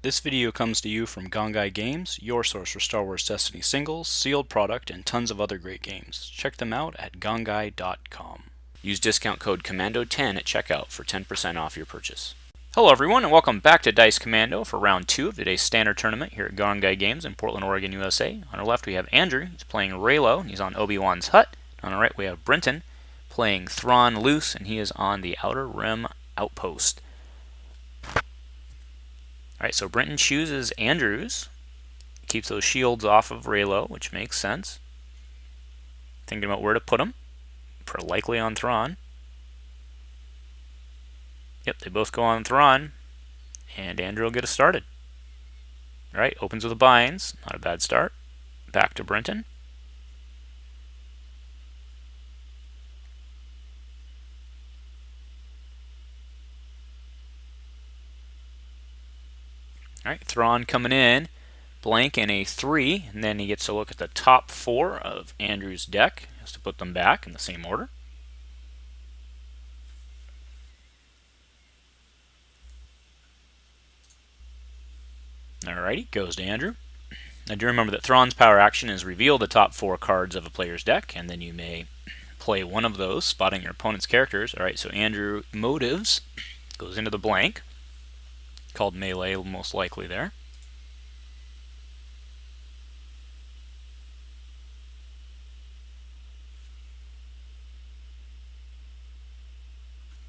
This video comes to you from Gongaii Games, your source for Star Wars Destiny singles, sealed product, and tons of other great games. Check them out at gongaii.com. Use discount code COMMANDO10 at checkout for 10% off your purchase. Hello everyone, and welcome back to Dice Commando for round 2 of today's standard tournament here at Gongaii Games in Portland, Oregon, USA. On our left we have Andrew, he's playing Reylo, and he's on Obi-Wan's hut. On our right we have Brenton, playing Thrawn Luce, and he is on the Outer Rim Outpost. Alright, so Brenton chooses Andrews, keeps those shields off of Reylo, which makes sense. Thinking about where to put them. Likely on Thrawn. Yep, they both go on Thrawn, and Andrew will get us started. Alright, opens with the binds, not a bad start. Back to Brenton. Alright, Thrawn coming in, blank and a 3, and then he gets to look at the top 4 of Andrew's deck. He has to put them back in the same order. Alrighty, goes to Andrew. Now do remember that Thrawn's power action is reveal the top 4 cards of a player's deck, and then you may play one of those, spotting your opponent's characters. Alright, so Andrew motives, goes into the blank, called melee most likely there.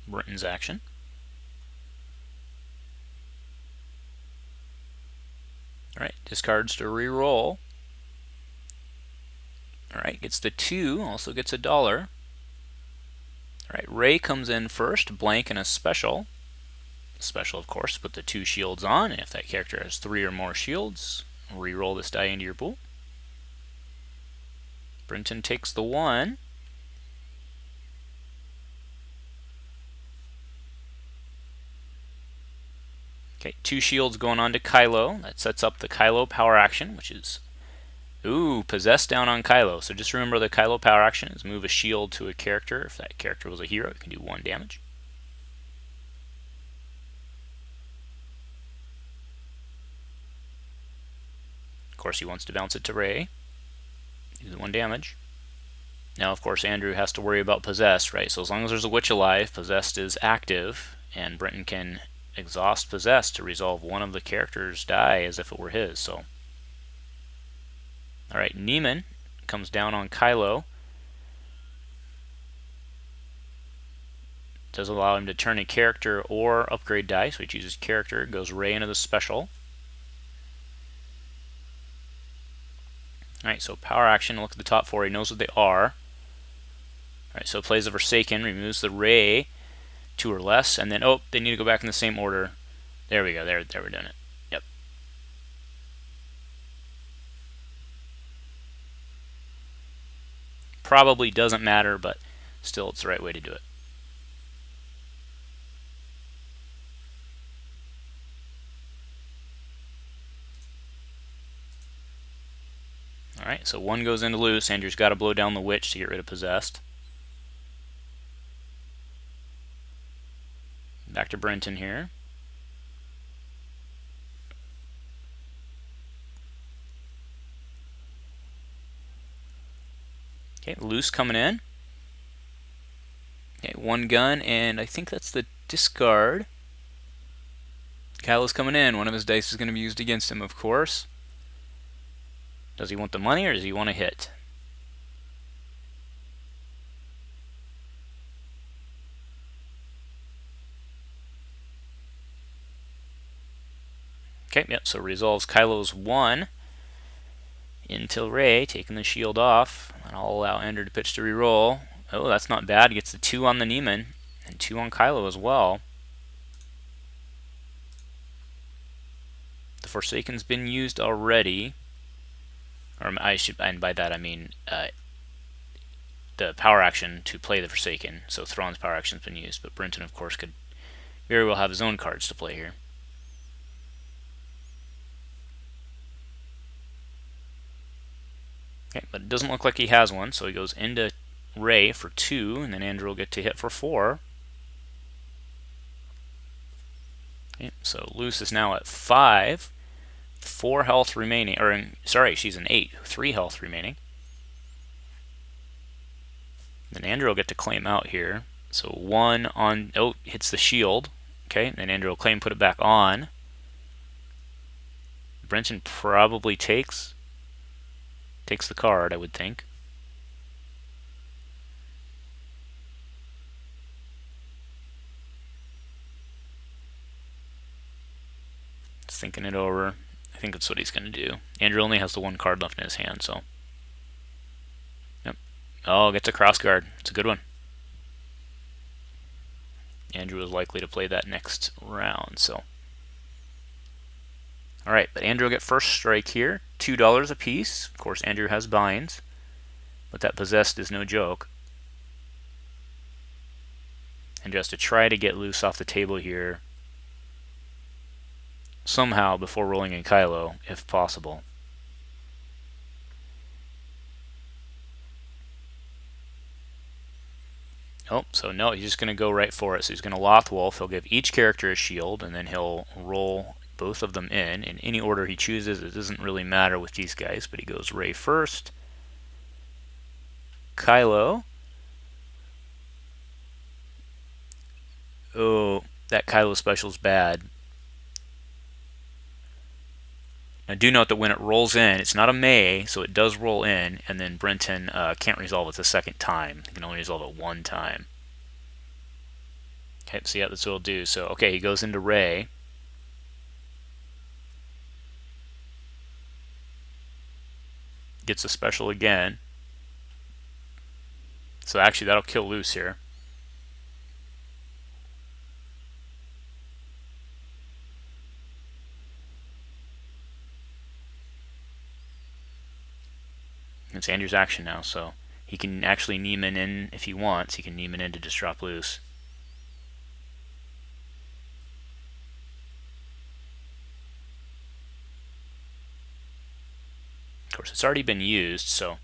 Brenton's action. Alright, discards to re-roll. Alright, gets the 2, also gets $1. Alright, Rey comes in first, blank and a special. Special, of course, put the 2 shields on, and if that character has 3 or more shields, re-roll this die into your pool. Brenton takes the 1. Okay, 2 shields going on to Kylo. That sets up the Kylo power action, which is, possessed down on Kylo. So just remember the Kylo power action is move a shield to a character. If that character was a hero, it can do 1 damage. Of course, he wants to bounce it to Rey. Do the 1 damage. Now, of course, Andrew has to worry about possessed, right? So as long as there's a witch alive, possessed is active, and Brenton can exhaust possessed to resolve one of the characters' die as if it were his. So, alright, Neiman comes down on Kylo. Does allow him to turn a character or upgrade die, so he chooses character, goes Rey into the special. Alright, so power action, look at the top 4, he knows what they are. Alright, so plays the Forsaken, removes the Rey, 2 or less, and then, they need to go back in the same order. There we go, there we're doing it. Yep. Probably doesn't matter, but still it's the right way to do it. Alright, so 1 goes into Luce. Andrew's got to blow down the witch to get rid of possessed. Back to Brenton here. Okay, Luce coming in. Okay, 1 gun, and I think that's the discard. Kylo's coming in. One of his dice is going to be used against him, of course. Does he want the money, or does he want a hit? Okay, yep, so resolves Kylo's 1 into Rey, taking the shield off, and I'll allow Andrew to pitch to reroll. Oh, that's not bad. He gets the 2 on the Neiman, and 2 on Kylo as well. The Forsaken's been used already. Or and by that I mean the power action to play the Forsaken. So Thrawn's power action's been used, but Brenton, of course, could very well have his own cards to play here. Okay, but it doesn't look like he has one, so he goes into Rey for 2, and then Andrew will get to hit for 4. Okay, so Luce is now at 5, 4 health remaining, or sorry, she's an 8, 3 health remaining. Then Andrew will get to claim out here. So 1 on, oh, hits the shield. Okay, then Andrew will claim, put it back on. Brenton probably takes the card, I would think. Just thinking it over. I think that's what he's going to do. Andrew only has the 1 card left in his hand, so. Yep. Oh, gets a cross guard. It's a good one. Andrew is likely to play that next round, so. Alright, but Andrew will get first strike here. $2 a piece. Of course, Andrew has binds, but that possessed is no joke. Andrew has to try to get Luce off the table here somehow before rolling in Kylo, if possible. Oh, so no, he's just going to go right for it. So he's going to Lothwolf. He'll give each character a shield, and then he'll roll both of them in any order he chooses. It doesn't really matter with these guys, but he goes Rey first, Kylo. Oh, that Kylo special's bad. Now do note that when it rolls in, it's not a May, so it does roll in, and then Brenton can't resolve it the second time. He can only resolve it 1 time. Okay, so yeah, that's what it'll do. So, okay, he goes into Rey. Gets a special again. So actually, that'll kill Luce here. It's Andrew's action now, so he can actually Neiman in if he wants. He can Neiman in to just drop Luce. Of course, it's already been used, so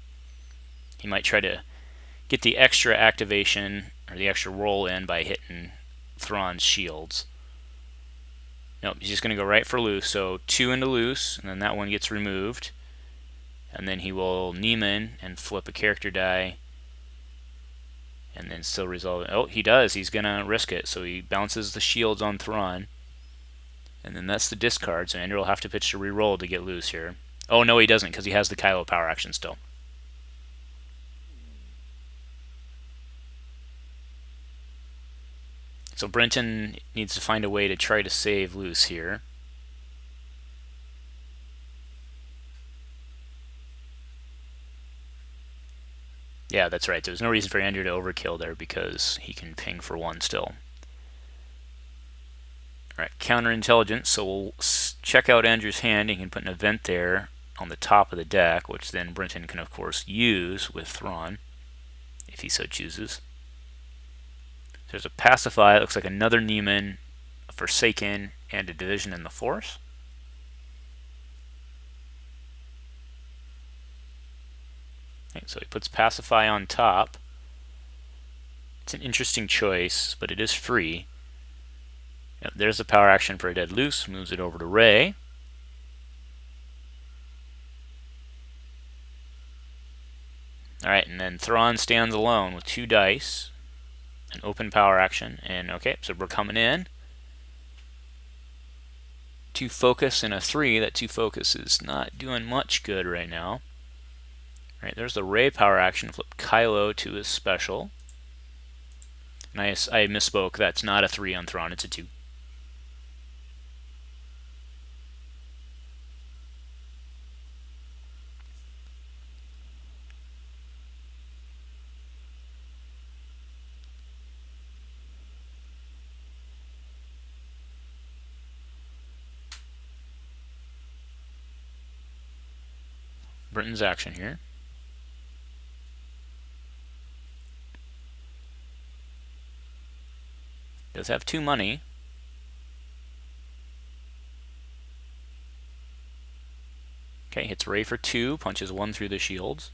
he might try to get the extra activation or the extra roll in by hitting Thrawn's shields. Nope, he's just going to go right for Luce. So 2 into Luce, and then that one gets removed. And then he will Neiman and flip a character die. And then still resolve it. Oh, he does. He's going to risk it. So he bounces the shields on Thrawn. And then that's the discard. So Andrew will have to pitch to reroll to get Luce here. Oh, no, he doesn't, because he has the Kylo power action still. So Brenton needs to find a way to try to save Luce here. Yeah, that's right. There's no reason for Andrew to overkill there because he can ping for 1 still. Alright, counterintelligence. So we'll check out Andrew's hand. He can put an event there on the top of the deck, which then Brenton can, of course, use with Thrawn if he so chooses. There's a Pacify. It looks like another Neiman, a Forsaken, and a Division in the Force. Okay, so he puts Pacify on top. It's an interesting choice, but it is free. Yep, there's the power action for a dead Luce. Moves it over to Rey. Alright, and then Thrawn stands alone with 2 dice. An open power action. And okay, so we're coming in. 2 focus and a 3. That 2 focus is not doing much good right now. Right, there's the Rey power action. Flip Kylo to his special. And I misspoke. That's not a 3 on Thrawn. It's a 2. Brenton's action here. Does have 2 money. Okay, hits Rey for 2, punches 1 through the shields.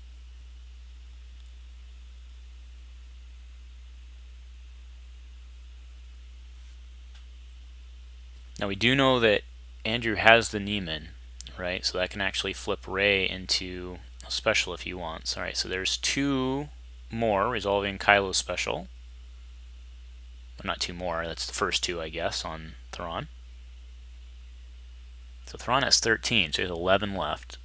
Now we do know that Andrew has the Neiman, right? So that can actually flip Rey into a special if he wants. Alright, so there's 2 more resolving Kylo special. Well, not 2 more, that's the first 2, I guess, on Thrawn. So Thrawn has 13, so he has 11 left.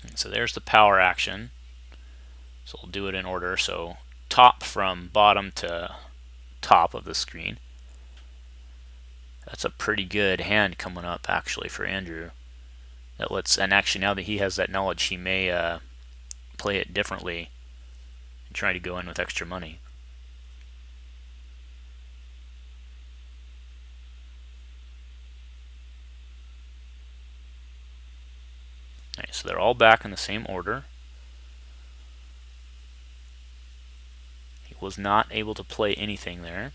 And so there's the power action. So we'll do it in order. So top from bottom to top of the screen. That's a pretty good hand coming up actually for Andrew. That lets, and actually now that he has that knowledge, he may play it differently and try to go in with extra money. Alright, so they're all back in the same order. He was not able to play anything there,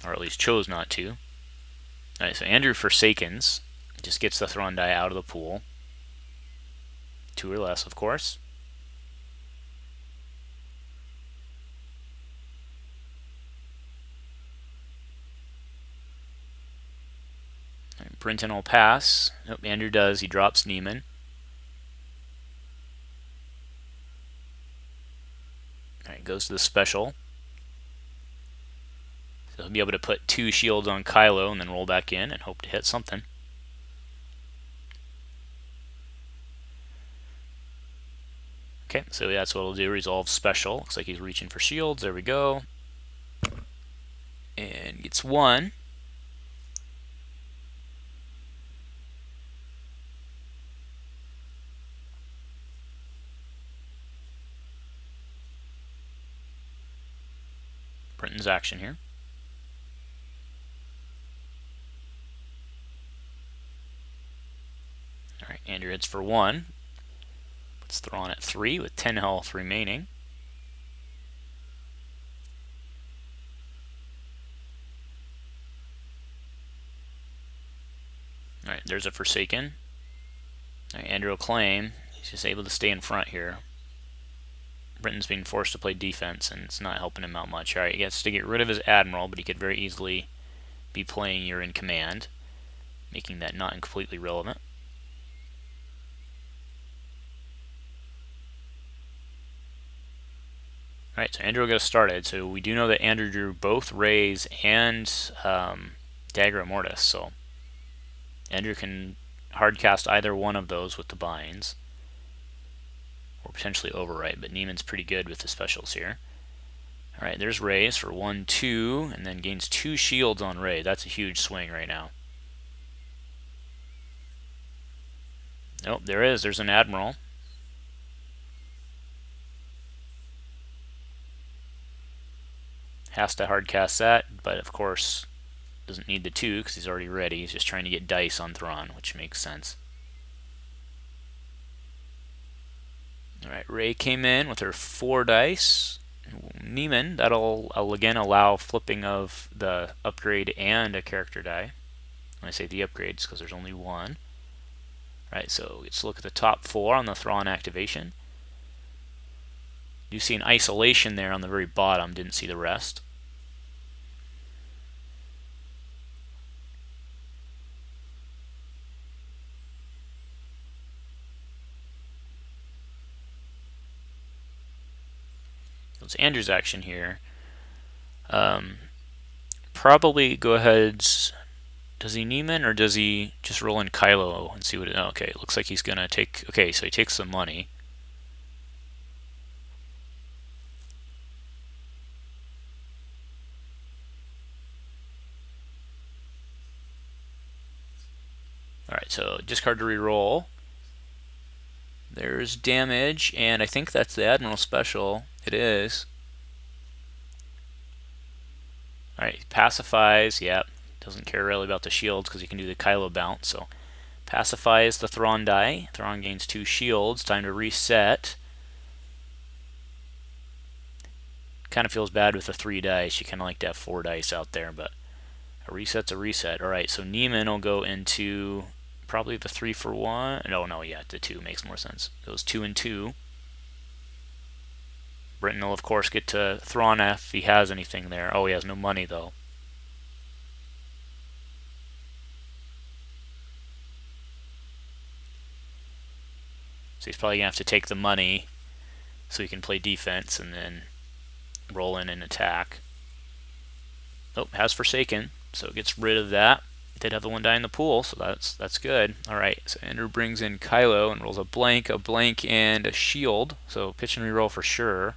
or at least chose not to. Alright, so Andrew forsakens, just gets the Thrawn die out of the pool. 2 or less, of course. Right, Brenton will pass. Nope, Andrew does. He drops Neiman. Alright, goes to the special. So he'll be able to put 2 shields on Kylo and then roll back in and hope to hit something. Okay, so that's what he'll do. Resolve special. Looks like he's reaching for shields. There we go. And gets 1. Brenton's action here. Alright, Andrew hits for 1. Puts Thrawn at 3 with 10 health remaining. Alright, there's a Forsaken. Alright, Andrew will claim. He's just able to stay in front here. Brenton's being forced to play defense, and it's not helping him out much. Alright, he gets to get rid of his Admiral, but he could very easily be playing You're in Command, making that not completely relevant. Alright, so Andrew will get us started. So we do know that Andrew drew both Reys and Dagger of Mortis, so Andrew can hardcast either one of those with the binds, or potentially overwrite, but Neiman's pretty good with the specials here. Alright, there's Reys for 1, 2, and then gains 2 shields on Rey. That's a huge swing right now. Nope, there is. There's an Admiral. Has to hardcast that, but of course doesn't need the 2 because he's already ready. He's just trying to get dice on Thrawn, which makes sense. Alright, Rey came in with her 4 dice. Neiman, that'll again allow flipping of the upgrade and a character die. When I say the upgrades, because there's only 1. Alright, so let's look at the top 4 on the Thrawn activation. You see an isolation there on the very bottom, didn't see the rest. So it's Andrew's action here. Probably go ahead. Does he Neiman or does he just roll in Kylo and see what it... Oh, okay, it looks like he's going to take... Okay, so he takes the money. Alright, so discard to reroll. There's damage, and I think that's the Admiral special. It is. Alright, pacifies, yep. Doesn't care really about the shields because he can do the Kylo bounce, so pacifies the Thrawn die. Thrawn gains 2 shields. Time to reset. Kind of feels bad with the 3 dice. You kind of like to have 4 dice out there, but a reset's a reset. Alright, so Neiman will go into probably the 3 for 1. No, yeah, the 2 makes more sense. Goes 2 and 2. Brenton will, of course, get to Thrawn if he has anything there. Oh, he has no money, though. So he's probably going to have to take the money so he can play defense and then roll in and attack. Oh, has Forsaken, so it gets rid of that. Did have the one die in the pool, so that's good. All right, so Andrew brings in Kylo and rolls a blank, and a shield. So pitch and reroll for sure.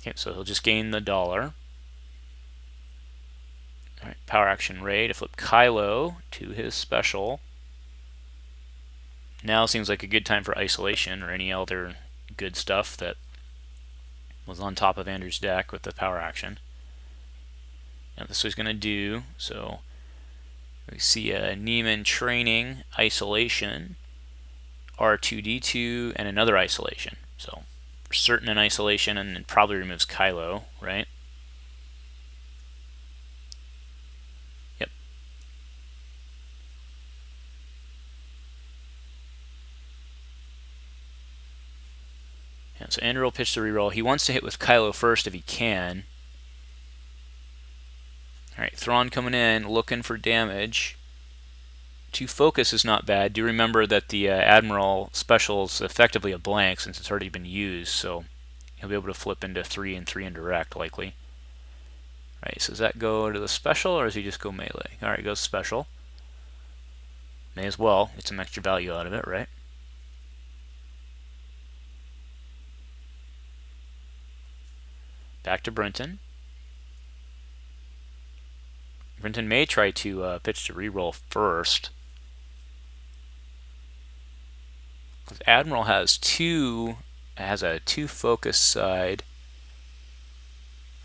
Okay, so he'll just gain the $1. All right, power action Rey to flip Kylo to his special. Now seems like a good time for isolation or any other good stuff that was on top of Andrew's deck with the power action. And this is going to do, so we see a Neiman training, isolation, R2D2, and another isolation. So for certain an isolation, and then probably removes Kylo, right? Yep. And so Andrew will pitch the reroll. He wants to hit with Kylo first if he can. All right, Thrawn coming in, looking for damage. 2 focus is not bad. Do remember that the Admiral special is effectively a blank since it's already been used, so he'll be able to flip into 3 and 3 indirect, likely. All right, so does that go to the special, or does he just go melee? All right, it goes special. May as well get some extra value out of it, right? Back to Brenton. Brenton may try to pitch to reroll first. Admiral has a 2 focus side,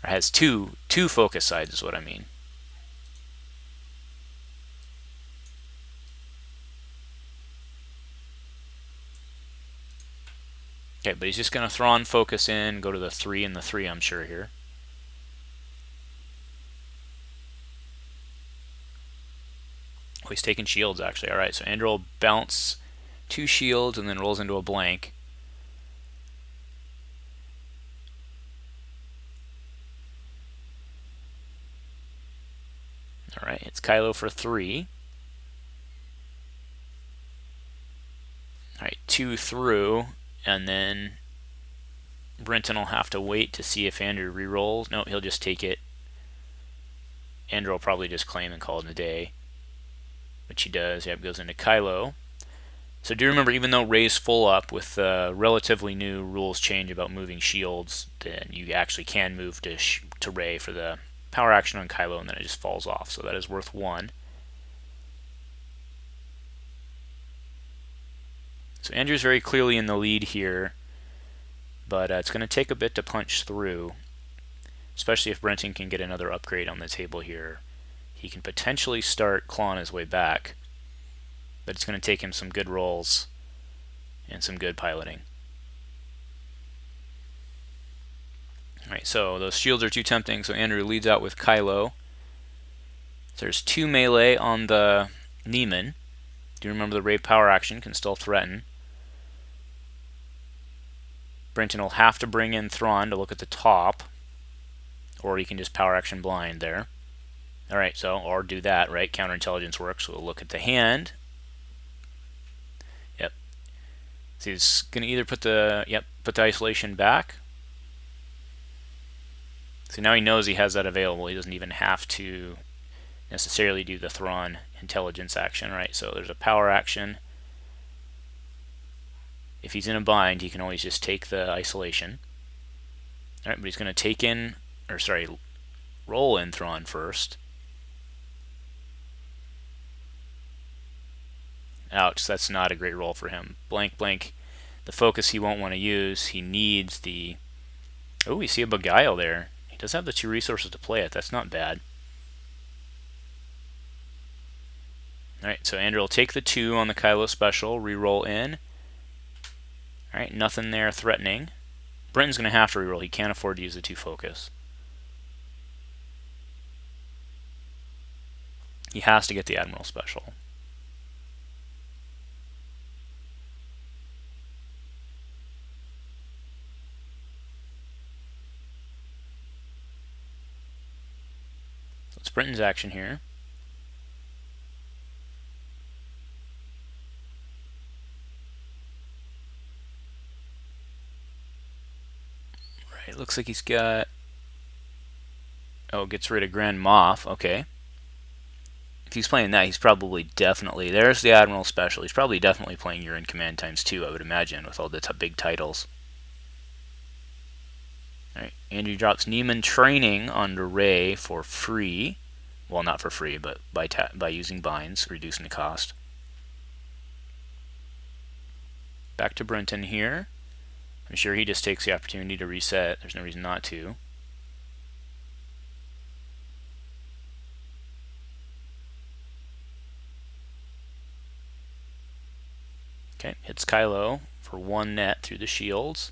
or has two focus sides is what I mean. Okay, but he's just going to Thrawn focus in, go to the 3 and the 3, I'm sure here. Oh, he's taking shields actually. All right, so Andrew will bounce 2 shields and then rolls into a blank. All right, it's Kylo for 3. All right, 2 through, and then Brenton will have to wait to see if Andrew rerolls. No, he'll just take it. Andrew will probably just claim and call it a day, which he does. Yep, goes into Kylo. So do remember, even though Rey's full up with relatively new rules change about moving shields, then you actually can move to Rey for the power action on Kylo, and then it just falls off. So that is worth 1. So Andrew's very clearly in the lead here, but it's going to take a bit to punch through, especially if Brenton can get another upgrade on the table here. He can potentially start clawing his way back, but it's going to take him some good rolls and some good piloting. All right, so those shields are too tempting, so Andrew leads out with Kylo. So there's 2 melee on the Neiman. Do you remember the Rey power action can still threaten? Brenton will have to bring in Thrawn to look at the top, or he can just power action blind there. All right, so, or do that, right? Counterintelligence works, so we'll look at the hand. Yep. So he's going to either put the isolation back. So now he knows he has that available. He doesn't even have to necessarily do the Thrawn intelligence action, right? So there's a power action. If he's in a bind, he can always just take the isolation. All right, but he's going to take in, or sorry, roll in Thrawn first. Ouch, that's not a great roll for him. Blank, blank. The focus he won't want to use. He needs the... Oh, we see a Beguile there. He does have the 2 resources to play it. That's not bad. Alright, so Andrew will take the 2 on the Kylo special, reroll in. Alright, nothing there threatening. Brenton's going to have to reroll. He can't afford to use the 2 focus. He has to get the Admiral special. it's Brenton's action here. Right, looks like he's got... Oh, gets rid of Grand Moff. Okay. If he's playing that, he's probably definitely... There's the Admiral Special. He's probably definitely playing You're in Command ×2, I would imagine, with all the big titles. Alright, Andrew drops Neiman Training onto Rey for free. Well, not for free, but by using binds, reducing the cost. Back to Brenton here. I'm sure he just takes the opportunity to reset. There's no reason not to. Okay, hits Kylo for 1 net through the shields.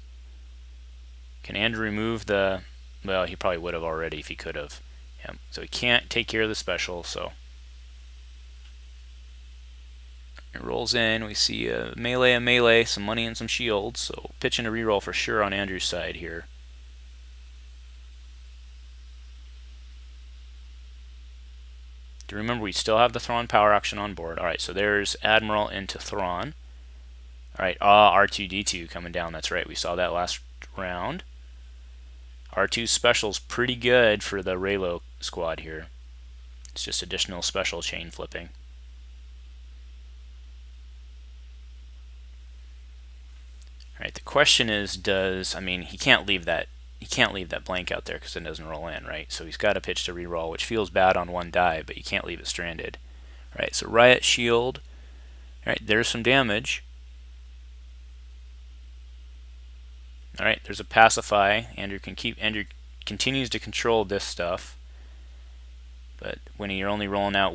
Can Andrew remove the... Well, he probably would have already if he could have. Yeah, so he can't take care of the special, so... It rolls in, we see a melee, some money and some shields, so pitching a reroll for sure on Andrew's side here. Do remember we still have the Thrawn power action on board. Alright, so there's Admiral into Thrawn. Alright, R2-D2 coming down, that's right, we saw that last round. R2's special's pretty good for the Reylo squad here. It's just additional special chain flipping. Alright, the question is, I mean, he can't leave that blank out there because it doesn't roll in, right? So he's got to pitch to reroll, which feels bad on 1 die, but you can't leave it stranded. Alright, so Riot Shield. Alright, there's some damage. Alright, there's a Pacify. Andrew continues to control this stuff. But when you're only rolling out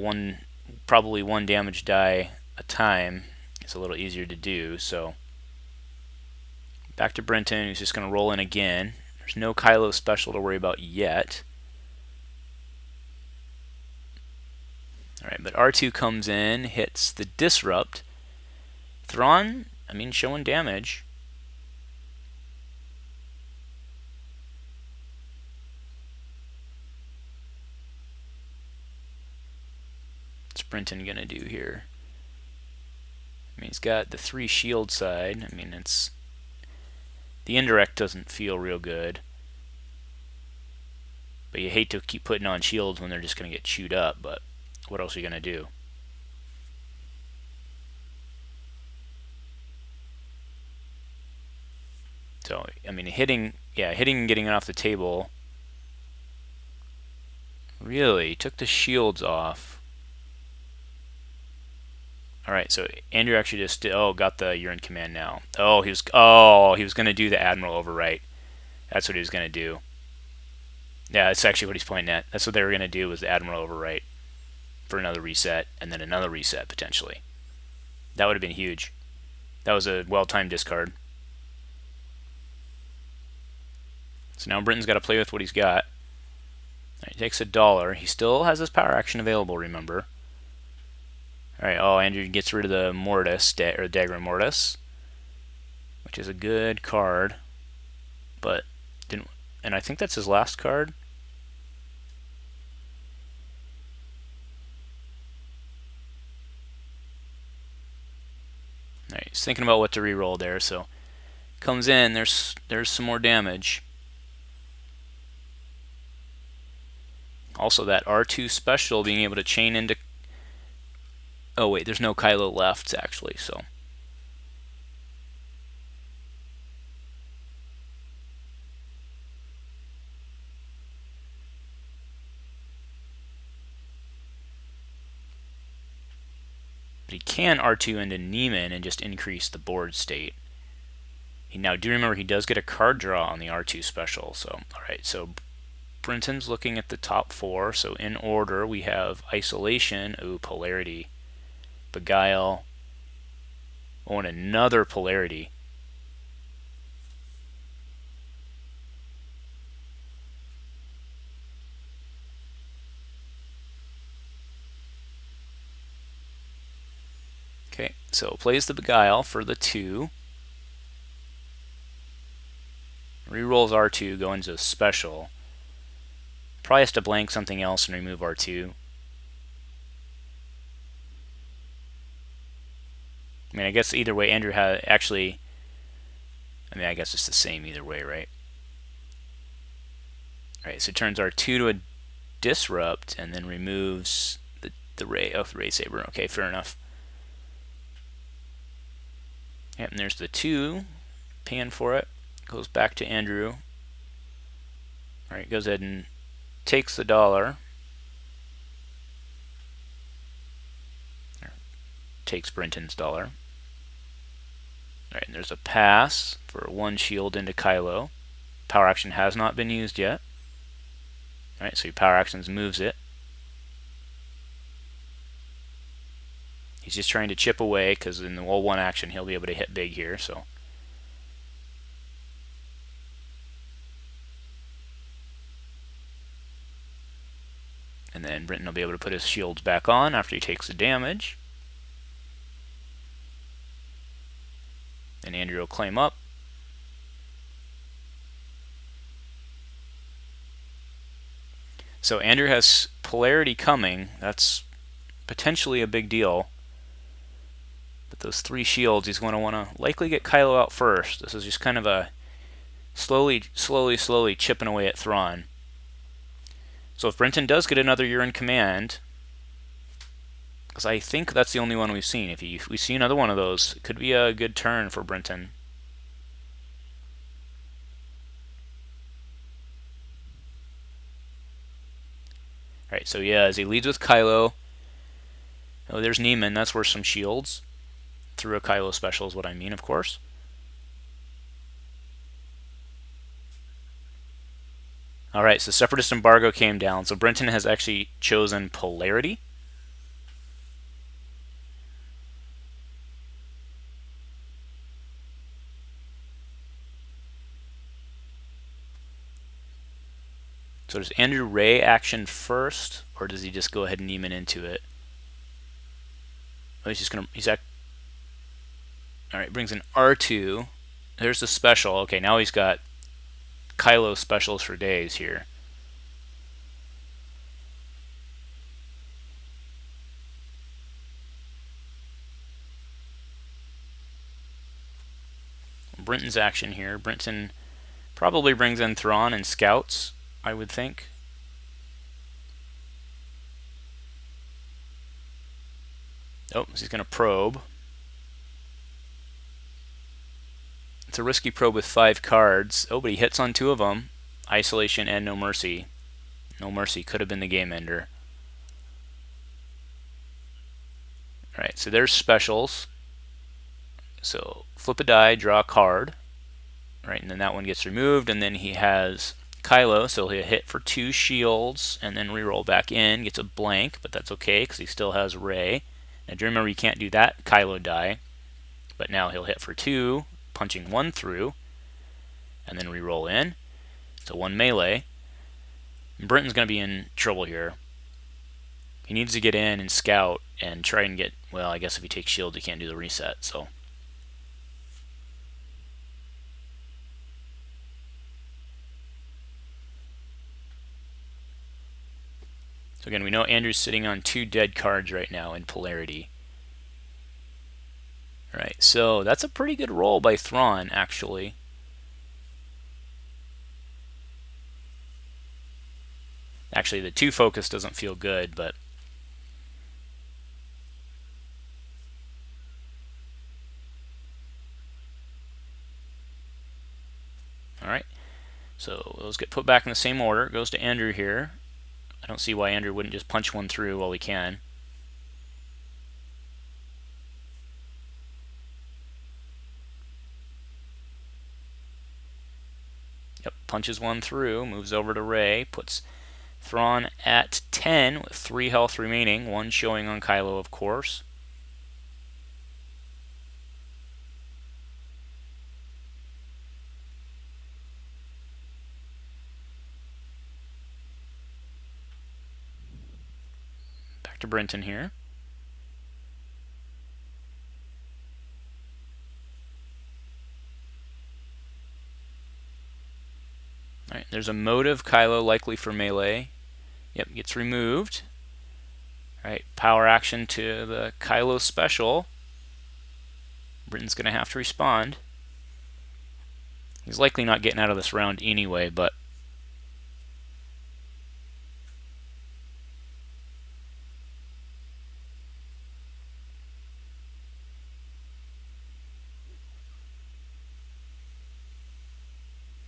probably one damage die a time, it's a little easier to do, so back to Brenton, who's just going to roll in again. There's no Kylo special to worry about yet. Alright, but R2 comes in, hits the Disrupt. Thrawn, I mean, showing damage. What's Brenton going to do here? I mean, he's got the 3 shield side. I mean, it's... The indirect doesn't feel real good. But you hate to keep putting on shields when they're just going to get chewed up, but what else are you going to do? So, I mean, hitting and getting it off the table. Really, took the shields off. Alright, so Andrew actually just got the You're in Command now. He was going to do the Admiral Overwrite. That's what he was going to do. Yeah, that's actually what he's pointing at. That's what they were going to do, was the Admiral Overwrite for another reset, and then another reset potentially. That would have been huge. That was a well-timed discard. So now Brenton's got to play with what he's got. Right, he takes $1. He still has his power action available, remember. Alright, Andrew gets rid of the Mortis, or Dagger Mortis, which is a good card, but didn't. And I think that's his last card. Alright, he's thinking about what to reroll there, so comes in, there's some more damage. Also that R2 special being able to chain into... Oh wait, there's no Kylo left actually, so... But he can R2 into Neiman and just increase the board state. Now do remember he does get a card draw on the R2 special, so... Alright, so... Brenton's looking at the top 4, so in order we have Isolation, Polarity, Beguile, and another Polarity. Okay, so plays the Beguile for the 2. Rerolls R2, go into special. Probably has to blank something else and remove R2. I mean, I guess either way, Andrew had actually. I mean, I guess it's the same either way, right? All right, so it turns R2 to a disrupt and then removes the ray saber. Okay, fair enough. Yep, and there's the 2, paying for it. Goes back to Andrew. All right, goes ahead and takes the dollar. Takes Brenton's dollar. All right, and there's a pass for 1 shield into Kylo. Power action has not been used yet. All right, so he power actions moves it. He's just trying to chip away because in the wall 1 action he'll be able to hit big here. So. And then Brenton will be able to put his shields back on after he takes the damage. And Andrew will claim up. So Andrew has polarity coming. That's potentially a big deal. But those 3 shields, he's going to want to likely get Kylo out first. This is just kind of a slowly chipping away at Thrawn. So if Brenton does get another year in command, because I think that's the only one we've seen. If we see another one of those, it could be a good turn for Brenton. Alright, so yeah, as he leads with Kylo. Oh, there's Neiman. That's worth some shields. Through a Kylo special is what I mean, of course. Alright, so Separatist Embargo came down. So Brenton has actually chosen polarity. So does Andrew Ray action first, or does he just go ahead and Neiman into it? Oh, he's just gonna. Alright, brings in R2. There's the special. Okay, now he's got Kylo specials for days here. Brenton's action here. Brenton probably brings in Thrawn and scouts, I would think. Oh, he's going to probe. It's a risky probe with 5 cards. Oh, but he hits on 2 of them. Isolation and No Mercy. No Mercy could have been the game ender. Alright, so there's specials. So flip a die, draw a card. Right, and then that one gets removed, and then he has Kylo, so he'll hit for 2 shields, and then reroll back in, gets a blank, but that's okay, because he still has Rey. Now do you remember you can't do that Kylo die, but now he'll hit for 2, punching 1 through, and then reroll in. So 1 melee. And Brenton's going to be in trouble here. He needs to get in and scout, and try and get, well, I guess if he takes shield, he can't do the reset, so. So again, we know Andrew's sitting on 2 dead cards right now in polarity. Alright, so that's a pretty good roll by Thrawn, actually. Actually, the 2 focus doesn't feel good, but... Alright, so those get put back in the same order. It goes to Andrew here. I don't see why Andrew wouldn't just punch 1 through while he can. Yep, punches 1 through, moves over to Rey, puts Thrawn at 10 with 3 health remaining, 1 showing on Kylo, of course. Back to Brenton here. Alright, there's a motive Kylo likely for melee. Yep, gets removed. Right, power action to the Kylo special. Brenton's going to have to respond. He's likely not getting out of this round anyway, but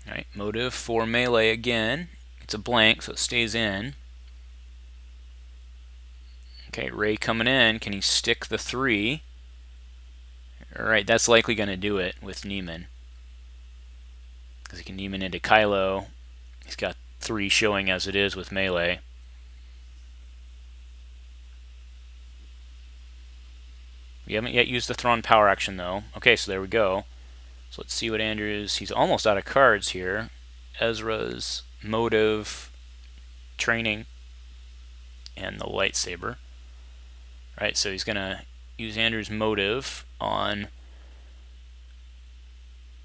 Alright, motive for melee again. It's a blank, so it stays in. Okay, Rey coming in. Can he stick the 3? Alright, that's likely going to do it with Neiman. Because he can Neiman into Kylo. He's got 3 showing as it is with melee. We haven't yet used the Thrawn power action though. Okay, so there we go. So let's see what Andrew's... He's almost out of cards here. Ezra's motive, training, and the lightsaber. Right, so he's going to use Andrew's motive on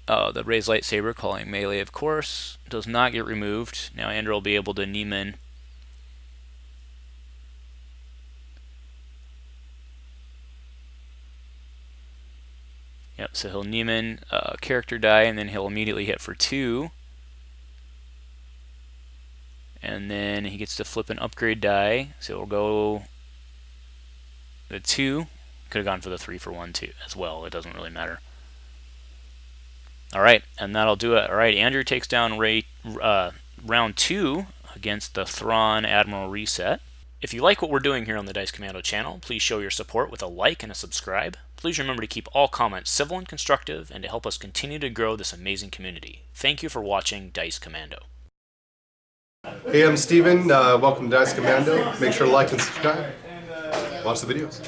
the Rey's lightsaber, calling melee, of course. Does not get removed. Now Andrew will be able to Neiman. Yep, so he'll Neiman character die, and then he'll immediately hit for 2. And then he gets to flip an upgrade die, so it'll go the 2. Could have gone for the 3 for 1 too as well. It doesn't really matter. Alright, and that'll do it. Alright, Andrew takes down Rey round 2 against the Thrawn Admiral Reset. If you like what we're doing here on the Dice Commando channel, please show your support with a like and a subscribe. Please remember to keep all comments civil and constructive, and to help us continue to grow this amazing community. Thank you for watching Dice Commando. Hey, I'm Steven. Welcome to Dice Commando. Make sure to like and subscribe. Watch the videos.